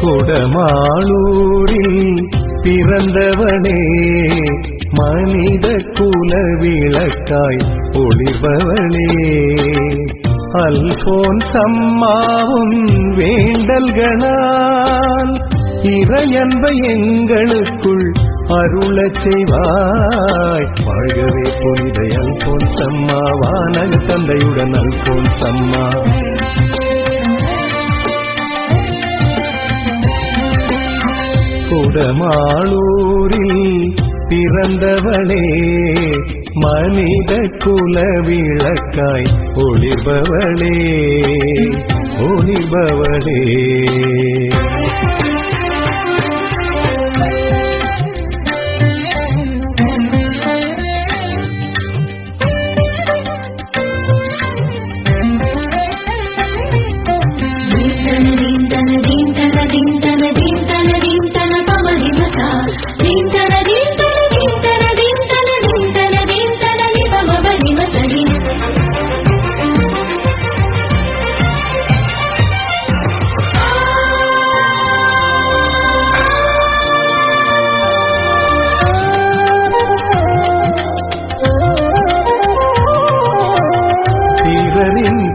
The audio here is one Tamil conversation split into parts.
குடமாளூரில் பிறந்தவனே மனித குல விளக்காய் ஒளிர்பவனே அல்போன்ஸ் அம்மாவும் வேண்டல்களால் இறையன்பை எங்களுக்குள் அருளச் செய்வாய். வாழ்கவே புனித அல்போன்ஸ் அம்மா, வானக தந்தையுடன் அல்போன்ஸ் அம்மா. குடமாளூரில் பிறந்தவளே மனித குல விளக்காய் ஒளிர்பவளே ஒளிர்பவளே.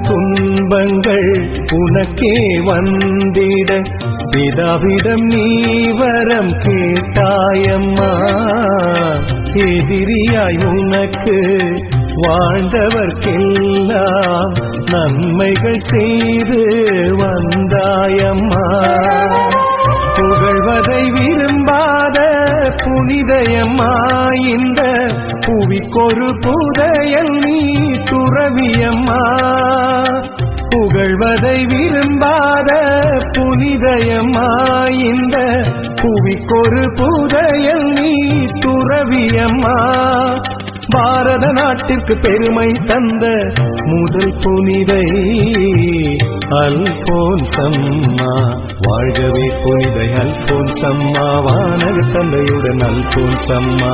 துன்பங்கள் உனக்கே வந்திட பிதாவிடம் நீ வரம் கேட்டாயம்மா. எதிரியாய் உனக்கு வாழ்ந்தவர்க்கெல்லாம் நன்மைகள் செய்து வந்தாயம்மா. புகழ்வதை விரும்பாத புனிதயம்மா, இந்த புவிக்கொரு புதையல் நீ துறவியம்மா. புகழ்வதை விரும்பாத புனிதயம்மா, இந்த புவிக்கொரு புதையல் நீ துறவியம்மா. பாரத நாட்டிற்கு பெருமை தந்த முதல் புனிதை அல்போன்ஸ் அம்மா. வாழ்கவே புனிதை அல்போன்ஸ் அம்மா, வானக தந்தையுடன் அல்போன்ஸ் அம்மா.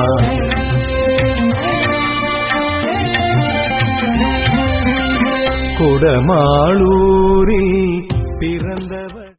குடமாளூரில் பிறந்தவர்